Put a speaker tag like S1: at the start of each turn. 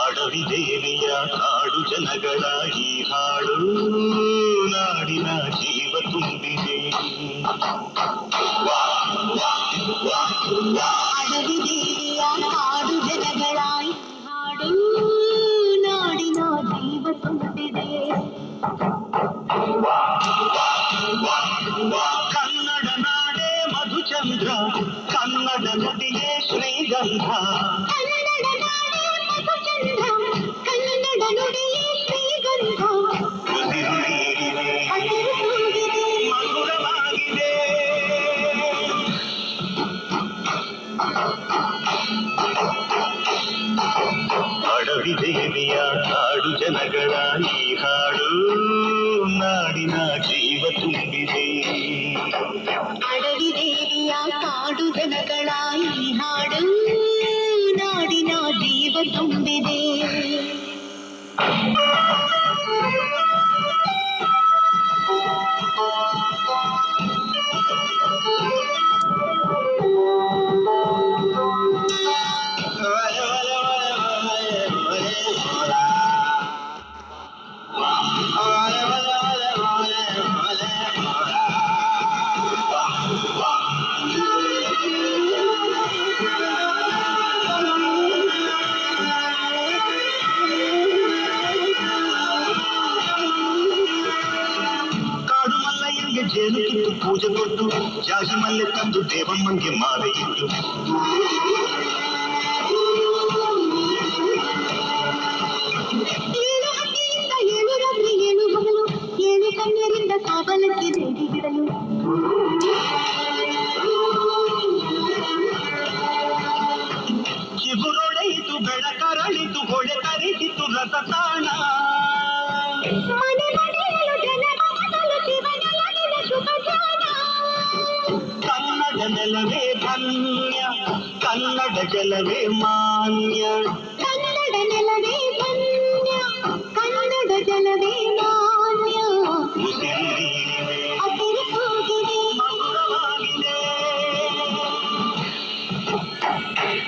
S1: ಅಡವಿ ದೇವಿಯ ಕಾಡು ಜನಗಳ ಈ ಹಾಡು ನಾಡಿನ ಜೀವ ತುಂಬಿದೆ.
S2: ಅಡವಿ ದೇವಿಯ ಕಾಡು ಜನಗಳ ಈ ಹಾಡು ನಾಡಿನ ಜೀವ ತುಂಬಿದೆ.
S1: ಕನ್ನಡ ನಾಡೇ ಮಧುಚಂದ್ರ, ಕನ್ನಡ ನುಡಿಯೇ ಶ್ರೀಗಂಧ.
S2: ಕನ್ನಡ ನುಡಿಯೇ ಶ್ರೀಗಂಧ.
S1: ಮಧುರವಾಗಿದೆ. ಅಡವಿ ದೇವಿಯ ಕಾಡು ಜನಗಳ ಈ ಹಾಡು ನಾಡಿನ ಜೀವ ತುಂಬಿದೆ.
S2: ಅಡವಿ ದೇವಿಯ ಕಾಡು ಜನಗಳ ಈ ಹಾಡು ನಾಡಿನ ಜೀವ ತುಂಬಿದೆ.
S1: ಜೇನು ಕಿತ್ತು ಪೂಜೆ ಕೊಟ್ಟು ಜಾಜಿ ಮಲ್ಲೆ ತಂದು ದೇವಮ್ಮಂಗೆ ಮಾಲೆ ಇಟ್ಟು
S2: ಏಳು ಹಕ್ಕಿಯಿಂದ ಏಳು ರಾತ್ರಿ ಏಳು ಹಗಲು ಏಳು ಕನ್ಯರಿಂದ ಕಾಬಲಕ್ಕೆ ದೇವಿ ಬಿಡಲು.
S1: ಚಿಗುರೊಡೆಯಿತು ಬೆಳಕರಳಿತು ಹೊಳೆ ತರಿಸಿತು ರಸತಾಣ.
S2: ಮನೆ ಮನೆಯಲು ಜನರ ಮೊದಲು ಶಿವನೊಲಗಿನ ಶುಭ ಜಾನ.
S1: ಕನ್ನಡ ನೆಲವೇ ಧನ್ಯ, ಕನ್ನಡ ಜಲವೇ ಮಾನ್ಯ.